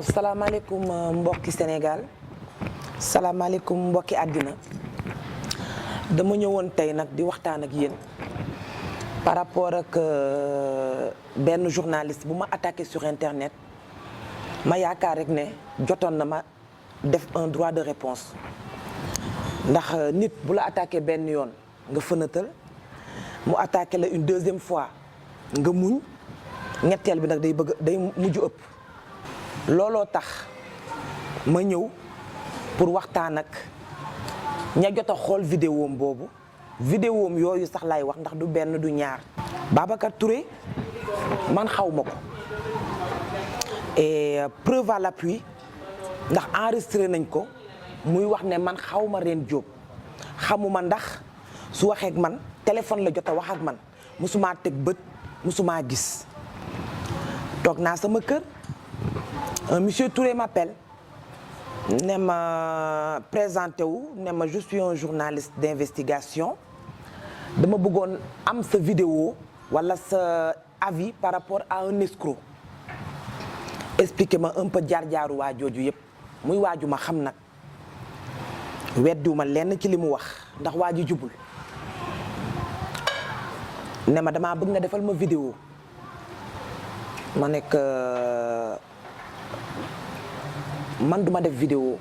salaamaaleykum mbokki Sénégal salaamaaleykum mbokki àddina dama ñëwoon tey nag di waxtaan ak yéen par rapport ak benn journaliste bu ma attaqué sur internet ma yaakaar rek ne jotoon na ma def un droit de réponse ndax nit bu la attaqué benn yoon nga fënatal mu attaqué la une deuxième fois nga muñ ñetteel bi nag day mujj ëpp. looloo tax ma ñëw pour waxtaan ak ña jot a xool vidéom boobu vidéom yooyu sax laay wax ndax du benn du ñaar. Babacar Touré man xaw ma ko et preuve à l'appui ndax enregistré nañ ko muy wax ne man xaw ma Reine Diop xamuma ndax su waxee ak man téléphone la jot a wax ak man mosumaa teg bët mosumaa gis toog naa sama kër. Monsieur Touré m'appelle ne ma présenté wu ne ma je suis un journaliste d'investigation dama bëggoon am sa vidéo wala sa avis par rapport à un escroc expliquez ma un peu jaar-jaaru waa jooju yëpp muy waaju ma xam nag weddiwuma lenn ci li mu wax ndax waa ji jubul ne ma damaa bëgg nga defal ma vidéo ma nekk man duma def vidéo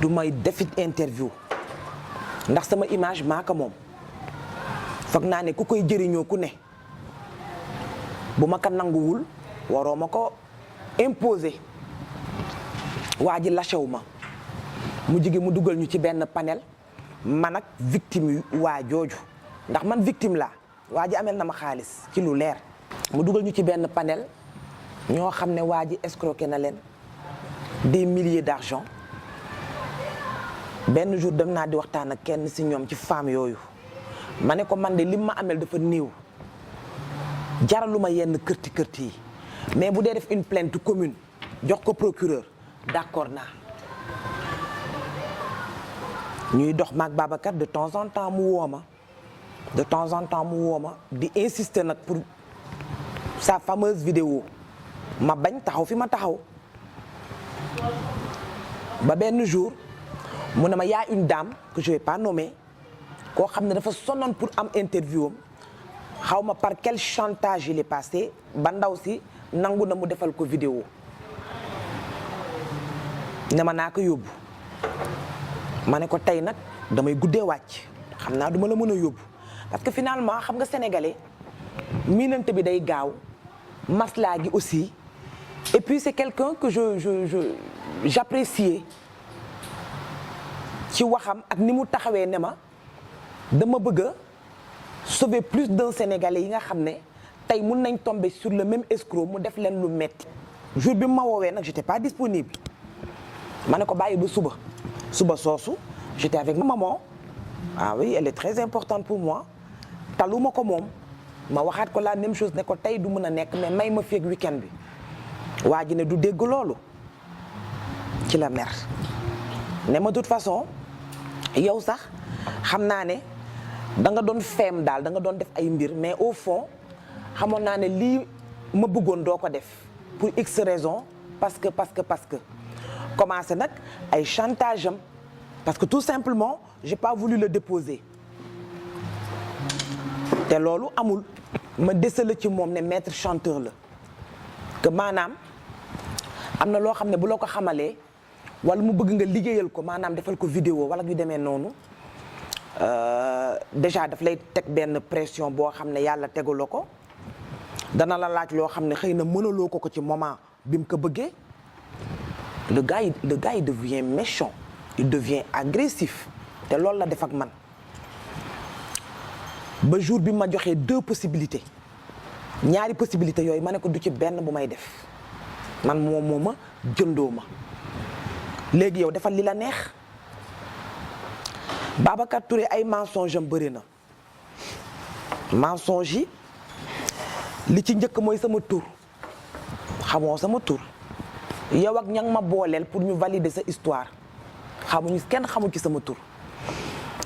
du may defit interview ndax sama image maa ko moom foog naa ne ku koy jëriñoo ku ne bu ma ko nanguwul waroo ma ko imposer waa ji lâchewu ma mu jige mu dugal ñu ci benn panel man ak victime yu waa jooju ndax man victime laa waa ji amel na ma xaalis ci lu leer mu dugal ñu ci benn panel ñoo xam ne waa ji escroqué na leen des milliers d'argent benn jour dem naa di waxtaan ak kenn ci ñoom ci femme yooyu ma ne ko man de lim ma amel dafa néew jaraluma yenn kërti yi mais bu dee def une plainte commune jox ko procureur d'accord naa ñuy dox maag Babacar de temps en temps mu woo ma di insister nag pour sa fameuse vidéo ma bañ taxaw fi ma taxaw ba benn jour mu ne ma y a une dame que je vais pas nommer koo xam ne dafa sonnoon pour am interview am xaw ma par quel chantage il est passé ba ndaw si nangu na mu defal ko vidéo ne ma naa ko yóbbu ma ne ko tey nag damay guddee wàcc xam naa duma la mën a yóbbu parce que finalement xam nga sénégalais miinante bi day gaaw maslaa gi aussi. Et puis c'est quelqu'un que j'appréciais ci waxam ak ni mu taxawee ne ma dama bëgg a sauver plus d'un Sénégalais yi nga xam ne tey mun nañ tomber sur le même escroc mu def leen lu metti jour bi mu ma woowee nag j'étais pas disponible ma ne ko bàyyi ba suba soosu j'étais avec ma maman ah oui elle est très importante pour moi taluma ko moom ma waxaat ko la même chose ne ko tey du mën a nekk mais may ma feeg week-end bi waa ji ne du dégg loolu ci la mer ne ma de toute façon yow sax xam naa ne da nga doon feem daal da nga doon def ay mbir mais au fond xamoon naa ne lii ma bëggoon doo ko def pour x raison parce que commencé nag ay chantage am parce que tout simplement j'ai pas voulu le déposer te loolu amul ma desala ci moom ne maître chanteur la que maanaam am na loo xam ne bu la ko xamalee wala mu bëgg nga liggéeyal ko maanaam defal ko vidéo wala yu demee noonu déjà daf lay teg benn pression boo xam ne yàlla teguloo ko dana la laaj loo xam ne xëy na mënaloo ko ci moment bi mu ko bëggee le gars il devient méchant il devient agressif te loolu la def ak man ba jour bi ma joxee 2 possibilités ñaari possibilités yooyu ma ne ko du ci benn bu may def man moo ma jëndoo ma léegi yow defal li la neex Babacar Touré ay mensonge am bëri na mensonge yi li ci njëkk mooy sama tur xamoo sama tur yow ak ña nga ma booleel pour ñu valider sa histoire kenn xamu ci sama tur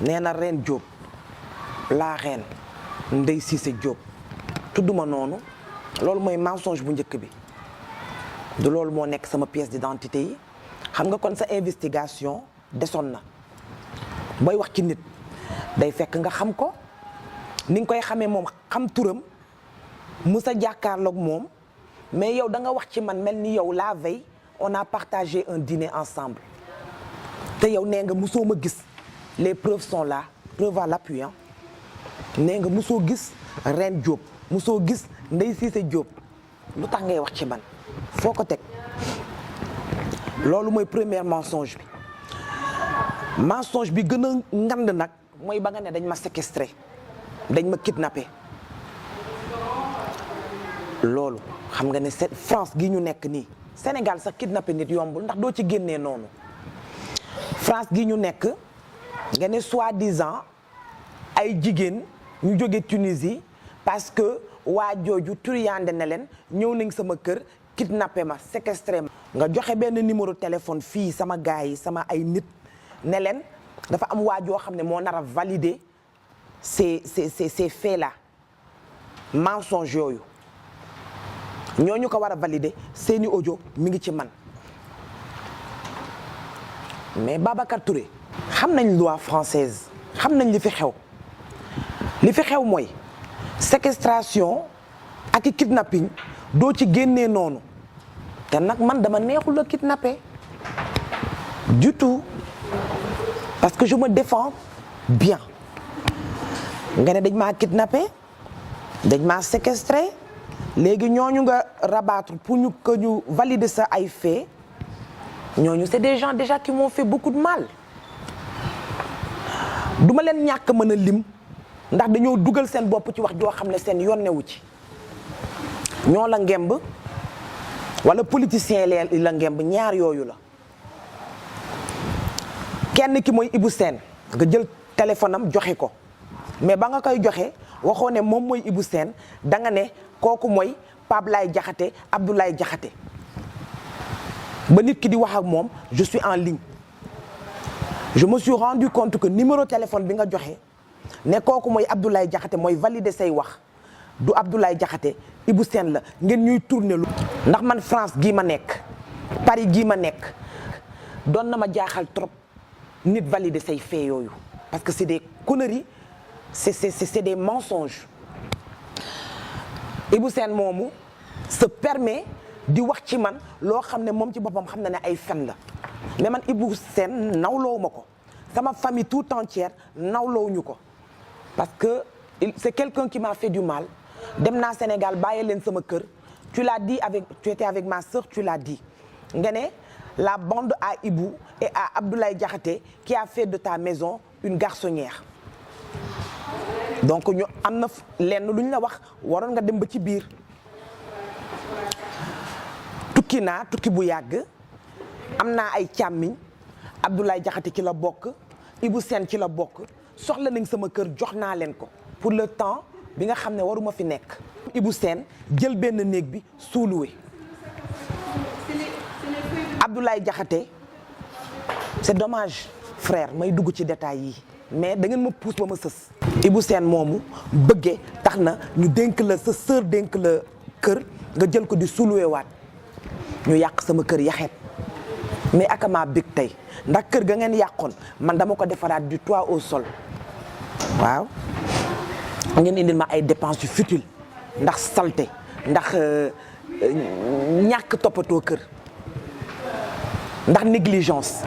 nee na Reine Diop la reine Ndeye Cissé Diop tudduma noonu loolu mooy mensonge bu njëkk bi du loolu moo nekk sama pièce d'identité yi xam nga kon sa investigation desoon na booy wax ci nit day fekk nga xam ko ni nga koy xamee moom xam turam mu sa jàkkaarloog moom mais yow da nga wax ci man mel ni yow la veille on a partagé un dîner ensemble te yow nee nga musoo ma gis les preuves sont là preuve à l'appui nee nga musoo gis Reine Diop musoo gis Ndeye Cissé Diop lu tax ngay wax ci man foo ko teg loolu mooy premier mensonge bi gën a ngand nag mooy ba nga ne dañ ma séquestré dañ ma kidnappé loolu xam nga ne France gi ñu nekk nii Sénégal sax kidnappé nit yombul ndax doo ci génnee noonu France gi ñu nekk nga ne soi-disant ay jigéen ñu jóge Tunisie parce que waa jooju turiyande ne leen ñëw nañ sama kër kidnappé ma séquestré ma nga joxe benn numéro téléphone fii sama gars yi sama ay nit ne leen dafa am waa joo xam ne moo nar a valider ces faits là mensonge yooyu ñooñu ko war a valider seeni audio mi ngi ci man mais Babacar Touré xam nañ loi française xam nañ li fi xew mooy séquestration ak i kidnapping doo ci génnee noonu te nag man dama neexul a kidnappé du tout parce que je me défends bien nga ne dañ maa kidnappé dañ maa séquestré léegi ñooñu nga rabattre pour ñu que ñu valider sa ay faits ñooñu c'est des gens déjà qui m'ont fait beaucoup de mal duma leen ñàkk mën a lim ndax dañoo dugal seen bopp ci wax joo xam ne seen yoon newu ci ñoo la ngemb wala politicien la ngemb ñaar yooyu la kenn ki mooy Ibou Sène nga jël téléphone am joxe ko mais ba nga koy joxe waxoo ne moom mooy Ibou Sène da nga ne kooku mooy Pape Lay Diakhaté Abdoulaye Diakhaté ba nit ki di wax ak moom je suis en ligne je me suis rendu compte que numéro téléphone bi nga joxe ne kooku mooy Abdoulaye Diakhaté mooy valider say wax du Abdoulaye Diakhaté Ibou Sène la ngeen ñuy tourner lu ndax man France gii ma nekk Paris gii ma nekk doon na ma jaaxal trop nit valider say faits yooyu parce que c'est des conneries c'est des mensonges Ibou Sène moomu se permet di wax ci man loo xam ne moom ci boppam xam na ne ay fen la mais man Ibou Sène nawloowu ma ko sama famille tout entière nawloowuñu ko parce que c'est quelqu'un qui m'a fait du mal dem naa Sénégal bàyyi leen sama kër tu l'as dit tu étais avec ma sœur tu l'as dit nga ne la bande à Ibou et à Abdoulaye Diakhaté qui a fait de ta maison une garçonnière donc ñu am na lenn lu ñu la wax waroon nga dem ba ci biir tukki naa tukki bu yàgg am naa ay càmmiñ Abdoulaye Diakhaté ci la bokk Ibou Sène ci la bokk soxla nañ sama kër jox naa leen ko pour le temps bi nga xam ne waruma fi nekk Ibou Sène jël benn néeg bi suuluwe Abdoulaye Diakhaté c'est dommage frère may dugg ci détails yi mais da ngeen ma pousse ba ma sës Ibou Sène moomu bëggee tax na ñu dénk la sa sœur dénk la kër nga jël ko di suuluwe waat ñu yàq sama kër yaxeet mais akamaa bég tey ndax kër ga ngeen yàqoon man dama ko defaraat du toit au sol waaw ngeen indil ma ay dépenses yu futile ndax saleté ndax ñàkk toppatoo kër ndax négligence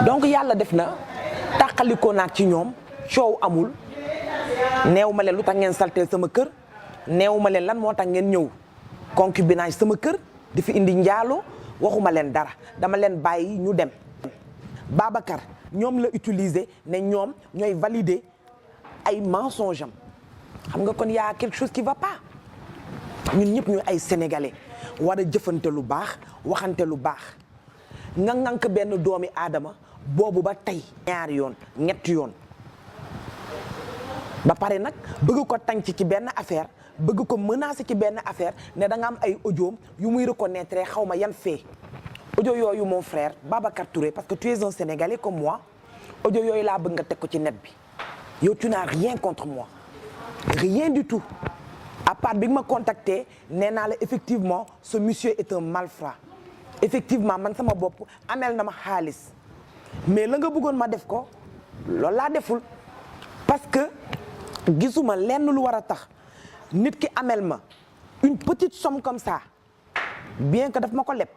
donc yàlla def na tàqalikoo naag ci ñoom coow amul neew ma leen lu tax ngeen salteel sama kër neew ma leen lan moo tax ngeen ñëw concubinage sama kër di fi indi njaalo waxuma leen dara dama leen bàyyi ñu dem Babacar ñoom la utiliser ne ñoom ñooy valider ay mensonges am xam nga kon y a quelque chose qui va pas ñun ñëpp ñu ay sénégalais war a jëfante lu baax waxante lu baax nga ŋànk benn doomi aadama boobu ba tey ñaari yoon ñetti yoon ba pare nag bëgg ko tànc ci benn affaire bëgg ko menacer ci benn affaire ne da nga am ay audio yu muy reconnaître xaw ma yan fee audio yooyu mon frère Babacar Touré parce que tu es un Sénégalais comme moi audio yooyu laa bëgg nga teg ko ci net bi yow tu n'as rien contre moi rien du tout à part bi nga ma contacté nee naa la effectivement ce monsieur est un malfrat effectivement man sama bopp amel na ma xaalis mais la nga bëggoon ma def ko loolu laa deful parce que gisuma lenn lu war a tax nit ki amel ma une petite somme comme ça bien que daf ma ko leb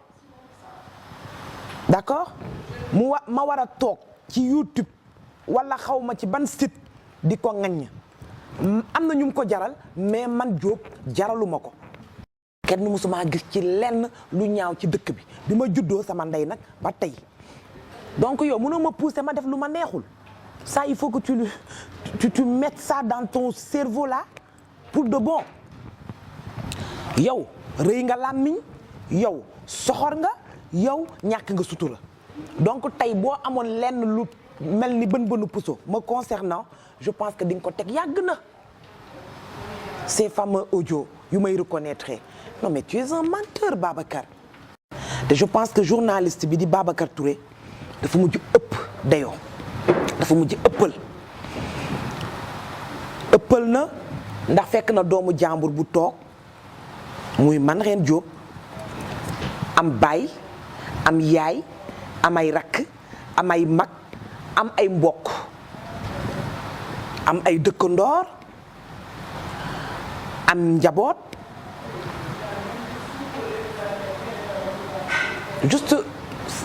d'accord ma war a toog ci YouTube wala xaw ma ci ban site di ko ŋaññ am na ñu mu ko jaral mais man Diop jaraluma ko kenn musuma gis ci lenn lu ñaaw ci dëkk bi ma juddoo sama ndey nag ba tey donc yow mënoo ma pousser ma def lu ma neexul ça il faut que tu mettes ça dans ton cerveau là pour de bon yow rëy nga làmmiñ yow soxor nga yow ñàkk nga sutura donc tey boo amoon lenn lu mel ni bën puso me concernant je pense que di nga ko teg yàgg na ces fameux audios yu may reconnaître non mais tu es un menteur Babacar te je pense que journaliste bi di Babacar Touré dafa mujj ëpp dayoo dafa mujj ëppal na ndax fekk na doomu jàmbur bu toog muy man Reine Diop am baay am yaay am ay rakk am ay mag am ay mbokk am ay dëkkandoor am njaboot juste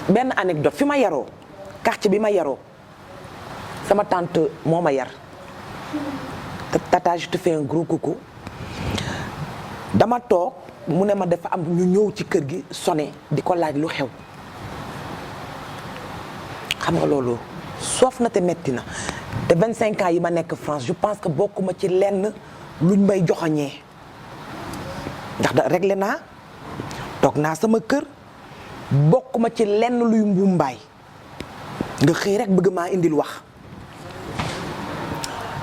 benn anecdote fi ma yaroo quartier bi ma yaroo sama tante moo ma yar tata je te fais un gros coucou dama toog mu ne ma dafa am ñu ñëw ci kër gi sonné di ko laaj lu xew xam nga loolu soof na te metti na te 25 ans yi ma nekk France je pense que bokkuma ci lenn luñ may joxoñee ndax da réglé naa toog naa sama kër bokkuma ci lenn luy mbumbaay nga xëy rek bëgg maa indil wax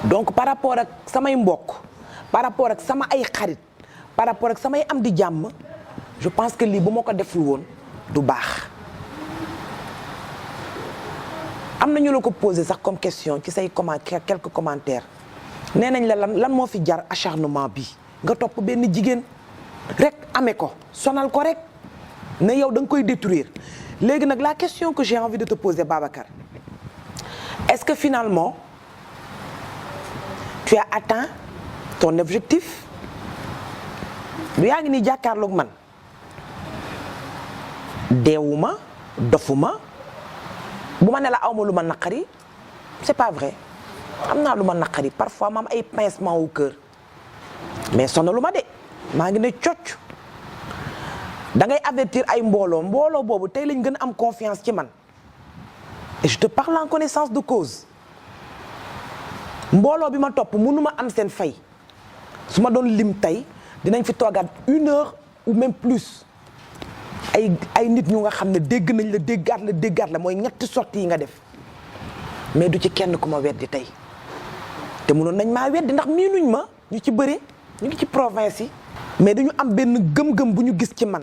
donc par rapport ak samay mbokk par rapport ak sama ay xarit par rapport ak samay am di jàmm je pense que lii bu ma ko deful woon du baax am na ñu la ko posé sax comme question ci say quelques commentaires nee nañ la lan moo fi jar acharnement bi nga topp benn jigéen rek amee ko sonal ko rek ne yow da nga koy détruire léegi nag la question que j'ai envie de te poser Babacar est-ce que finalement tu as atteint ton objectif du yaa ngi ni jàkkaarloog man deewuma dofuma bu ma ne la awma lu ma naqari c'est pas vrai am naa lu ma naqari parfois ma am ay pincement au cœur mais sonalu ma de maa ngi ne cocc da ngay avertir ay mbooloo boobu tey lañ gën a am confiance ci man et je te parle en connaissance de cause mbooloo bi ma topp mënu ma am seen fay su ma doon lim tey dinañ fi toogaat 1 heure ou même plus ay nit ñu nga xam ne dégg nañ la déggaat la mooy ñetti sorties yi nga def mais du ci kenn ku ma weddi tey te mënoon nañ maa weddi ndax miinuñ ma ñu ci bëri ñu ngi ci province yi mais dañu am benn gëm-gëm bu ñu gis ci man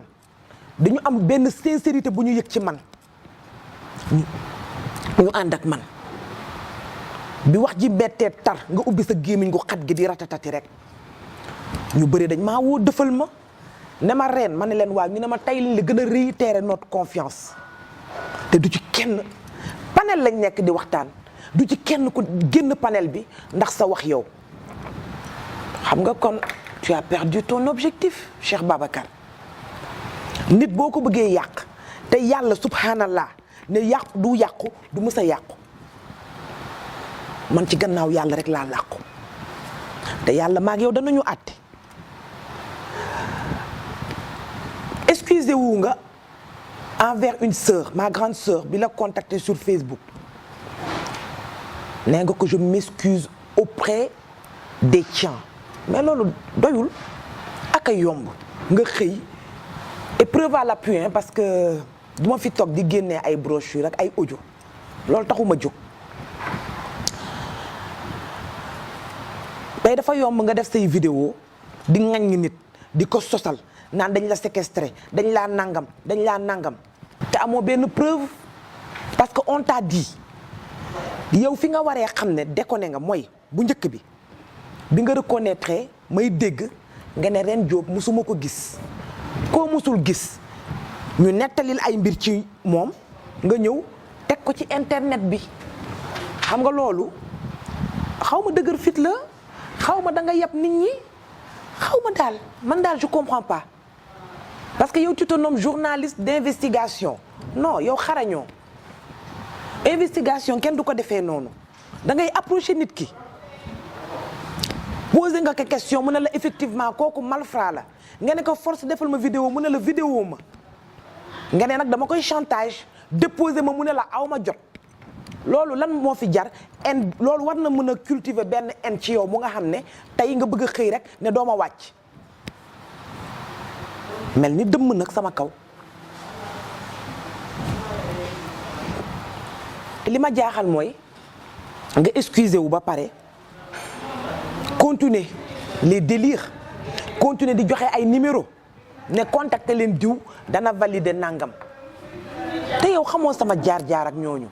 dañu am benn sincérité bu ñu yëg ci man ñu ànd ak man bi wax ji bettee tar nga ubbi sa gémmiñ gu xat gi di ratatati rek ñu bëri dañ maa woo dëfal ma ne ma reen ma ne leen waaw ñu ne ma tey lañ la gën a réitérer notre confiance te du ci kenn panel lañ nekk di waxtaan du ci kenn ku génn panel bi ndax sa wax yow xam nga kon tu as perdu ton objectif Cheikh Babacar nit boo ko bëggee yàq te yàlla subhanallah ne yàqu du mës a yàqu man ci gannaaw yàlla rek laa làqu te yàlla maag yow danañu àtte excusez wu nga envers une sœur ma grande sœur bi la contacté sur Facebook nee nga que je m'excuse auprès des tiens mais loolu doyul ak a yomb nga xëy et preuve à l'appui parce que du ma fi toog di génnee ay brochure ak ay audio loolu taxuma jóg tey dafa yomb nga def say vidéo di ŋaññi nit di ko sosal naan dañ la séquestré dañ laa nangam te amoo benn preuve parce que on t'a dit yow fi nga waree xam ne déconné nga mooy bu njëkk bi nga reconnaître may dégg nga ne Reine Diop musuma ko gis koo musul gis ñu nettalil ay mbir ci moom nga ñëw teg ko ci internet bi xam nga loolu xaw ma dëgër fit la xaw ma da nga yab nit ñi xaw ma daal man daal je comprends pas parce que yow tu te nommes journaliste d'investigation non yow xarañoo investigation kenn du ko defee noonu da ngay approcher nit ki poser nga ko question mu ne la effectivement kooku malfrat la nga ne ko force defal ma vidéo mu ne la vidéo ma nga ne nag dama koy chantage déposer ma mu ne la aw ma jot loolu lan moo fi jar en loolu war na mën a cultiver benn en ci yow mu nga xam ne tey nga bëgg a xëy rek ne doo ma wàcc mel ni dëmm nag sama kaw li ma jaaxal mooy nga excusé wu ba pare continuer les délires continuer di joxe ay numéro ne contacter leen diw dana valider nangam te yow xamoo sama jaar-jaar ak ñooñu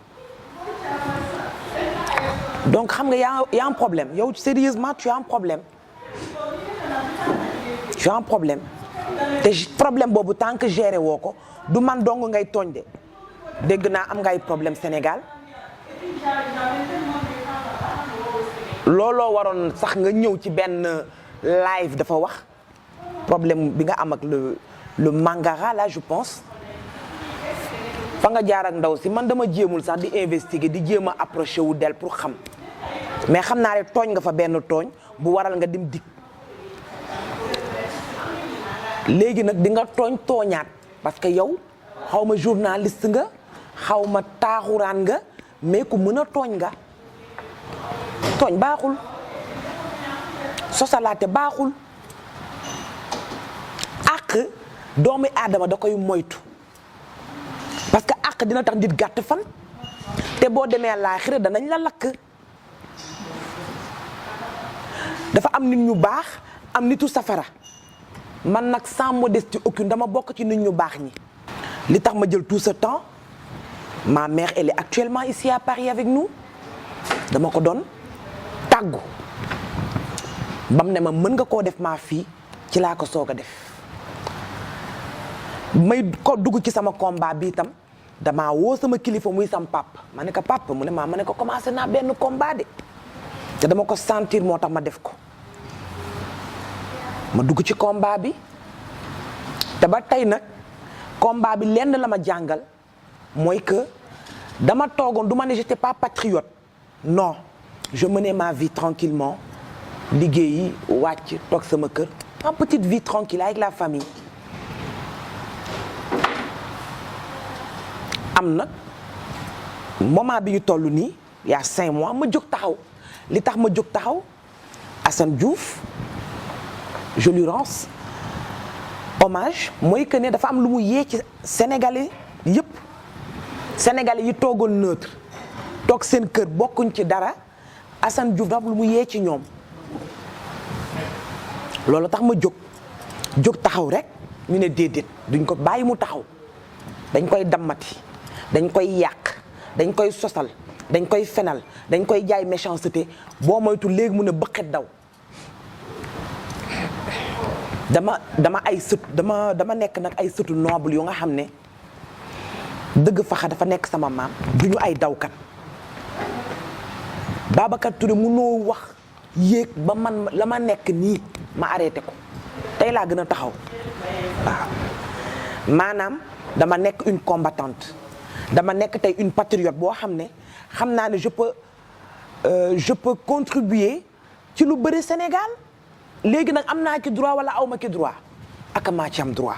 donc xam nga y a un problème yow sérieusement tu as un problème tu as un problème te problème boobu tant que géré woo ko du man dong ngay tooñ de dégg naa am ngay problème Sénégal looloo waroon sax nga ñëw ci benn live dafa wax problème bi nga am ak le Mangara là je pense fa nga jaar ak ndaw si man dama jéemul sax di investiguer di jéem a approché wu del pour xam mais xam naa ne tooñ nga fa benn tooñ bu waral nga dem dik léegi nag di nga tooñaat parce que yow xaw ma journaliste nga xaw ma taaxuraan nga mais ku mën a tooñ nga tooñ baaxul sosalaate baaxul àq doomu aadama da koy moytu parce que àq dina tax nit gàtt fan te boo demee laaxira danañ la lakk dafa am nit ñu baax am nitu safara man nag sans modestie aucune dama bokk ci nit ñu baax ñi li tax ma jël tout ce temps ma mère elle est actuellement ici à Paris avec nous dama ko doon tàggu bam ne ma mën nga koo def maa fii ci laa ko soog a def may ko dugg ci sama combat bi itam damaa woo sama kilifa muy sam papa ma ne ko papa mu ne ma ne ko commencé naa benn combat de te dama ko sentir moo tax ma def ko ma dugg ci combat bi te ba tey nag combat bi lenn la ma jàngal mooy que dama toogoon du ma ne j'étais pas patriote non je menais ma vie tranquillement liggéeyi wàcc toog sama kër en petite vie tranquille avec la famille am nag moment bi ñu toll nii il y a 5 mois ma jóg taxaw li tax ma jóg taxaw Assane Diouf je lui rends hommage mooy que ne dafa am lu mu yee ci Sénégalais yëpp Sénégalais yi toogoon neutre toog seen kër bokkuñ ci dara Assane Diouf dafa am lu mu yee ci ñoom loolu tax ma jóg taxaw rek ñu ne déedéet duñ ko bàyyi mu taxaw dañ koy dammati dañ koy yàq dañ koy sosal dañ koy fenal dañ koy jaay méchanceté boo moytu léegi mun a bëqet daw dama ay sët dama nekk nag ay sëtu noble yu nga xam ne dëgg faxa dafa nekk sama maam duñu ay dawkat Babacar Touré munoo wax yéeg ba man la ma nekk nii ma arrêté ko tey laa gën a taxaw waaw maanaam dama nekk une combattante dama nekk tey une patriote boo xam ne xam naa ne je peux contribuer ci lu bëri Sénégal léegi nag am naa ci droit wala aw ma ci droit ak maa ci am droit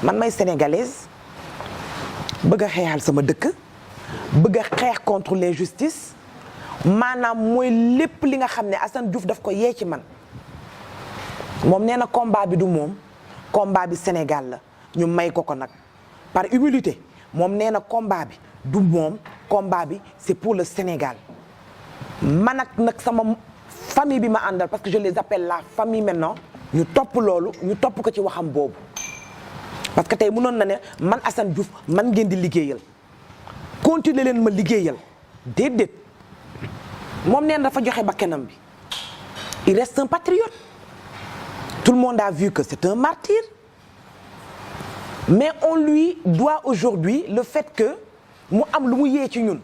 man may sénégalaise bëgg a xeexal sama dëkk bëgg a xeex contre l'injustice maanaam mooy lépp li nga xam ne Assane Diouf daf ko yee ci man moom nee na combat bi du moom combat bi Sénégal la ñu may ko nag par humilité moom nee na combat bi du moom combat bi c'est pour le Sénégal man ak nag sama famille bi ma àndal parce que je les appelle la famille maintenant ñu topp loolu ñu topp ko ci waxam boobu parce que tey mënoon na ne man Assane Diouf man ngeen di liggéeyal continuer leen ma liggéeyal déedéet moom nee na dafa joxe bakkanam bi il reste un patriote tout le monde a vu que c'est un martyr. Mais on lui doit aujourd'hui le fait que mu am lu mu yee ci ñun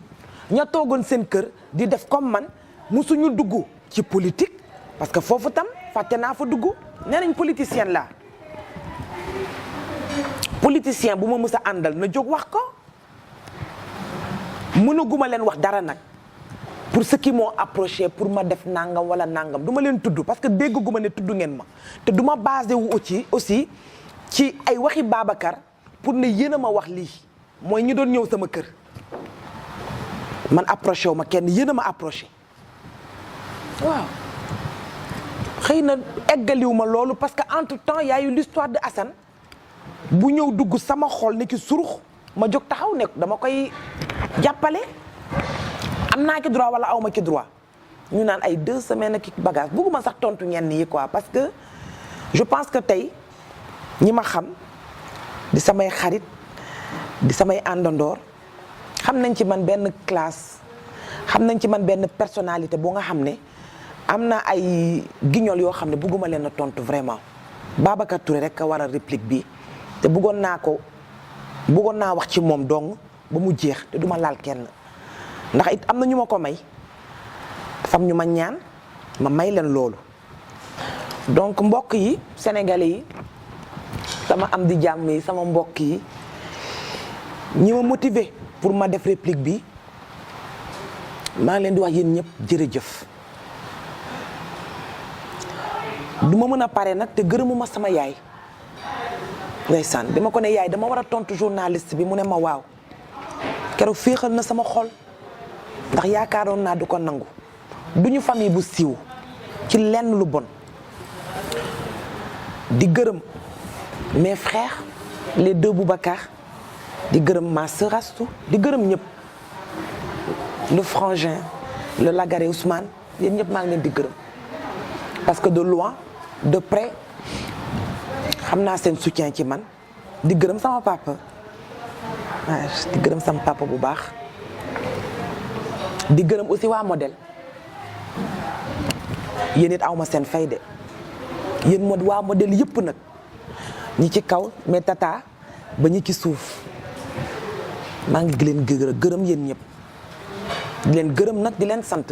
ña toogoon seen kër di def comme man musuñu dugg ci politique parce que foofu tam fàtte naa fa dugg nee nañ politicien la politicien bu ma mës a àndal na jóg wax ko mënaguma leen wax dara nag pour ceux qui m'ont approché pour ma def nangam wala nangam du ma leen tudd parce que dégguma ne tudd ngeen ma te du ma basé wu aussi ci ay waxi Babacar pour ne yéen a ma wax lii mooy ñi doon ñëw sama kër man approché wu ma kenn yéen a ma approché waaw xëy na eggaliwu ma loolu parce que entre temps y a eu l'histoire de Assane bu ñëw dugg sama xol ne ki surux ma jóg taxaw ne dama koy jàppale am naa ki droit wala aw ma ki droit ñu naan ay 2 semaines ak bagage bëgguma sax tontu ñenn yi quoi parce que je pense que tey ñi ma xam di samay xarit di samay àndandoor xam nañ ci man benn classe xam nañ ci man benn personnalité boo nga xam ne am na ay guignol yoo xam ne bëgguma leen a tontu vraiment Babacar Touré rek a war a réplique bi te bëggoon naa wax ci moom dong ba mu jeex te duma laal kenn ndax it am na ñu ma ko may dafa am ñu ma ñaan ma may leen loolu donc mbokk yi sénégalais yi sama am di jàmm yi sama mbokk yi ñi ma motivé pour ma def réplique bi maa ngi leen di wax yéen ñëpp jërëjëf du ma mën a pare nag te gërëmuma sama yaay ndeysaan dama ko ne yaay dama war a tontu journaliste bi mu ne ma waaw keroog féexal na sama xol ndax yaakaaroon naa du ko nangu du ñu famille bu siiw ci lenn lu bon di gërëm mes frères les 2 Boubacar di gërëm ma sœur Astou di gërëm ñëpp le frangin le Lagaré Ousmane yéen ñëpp maa ngi leen di gërëm parce que de loin de près xam naa seen soutien ci man di gërëm sama papa waaw di gërëm sama papa bu baax di gërëm aussi waa modèle yéen it awma seen fay de yéen waa modèle yëpp nag ñi ci kaw mais tata ba ñi ci suuf maa ngi leen gërëm yéen ñëpp di leen gërëm nag di leen sant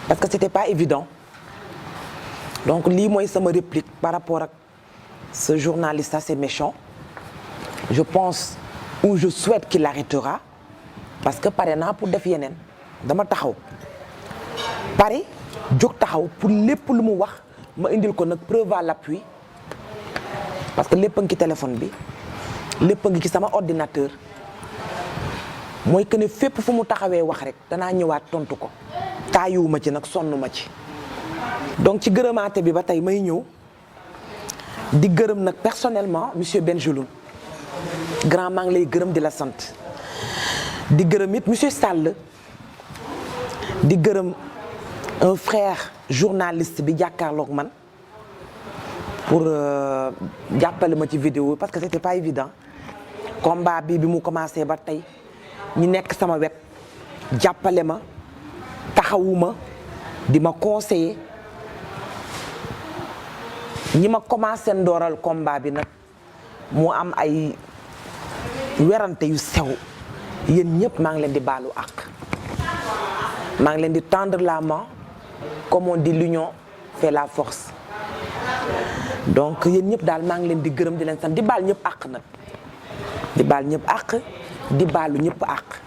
parce que c'était pas évident donc lii mooy sama réplique par rapport ak ce journaliste assez méchant je pense ou je souhaite qu'il arrêtera parce que pare naa pour def yeneen dama taxaw pare jóg taxaw pour lépp lu mu wax ma indil ko nag preuve à l'appui parce que lépp a ngi ci téléphone bi lépp a ngi ci sama ordinateur mooy que ne fépp fu mu taxawee wax rek danaa ñëwaat tontu ko taayiwuma ci nag sonnuma ci donc ci gërëmaate bi ba tey may ñëw di gërëm nag personnellement monsieur Bengeloun grand maa ngi lay gërëm di la sant di gërëm it monsieur Sall di gërëm un frère journaliste bi jàkkaarloog man pour jàppale ma ci vidéo parce que c'était pas évident combat bi mu commencé ba tey ñi nekk sama wet jàppale ma taxawuma di ma conseiller ñi ma commencé ndooral combat bi nag mu am ay werante yu sew yéen ñëpp maa ngi leen di baalu àq maa ngi leen di tendre la main comme on dit l'union fait la force donc yéen ñëpp daal maa ngi leen di gërëm di leen sant di baal ñëpp àq nag di baal ñëpp àq di baalu ñëpp àq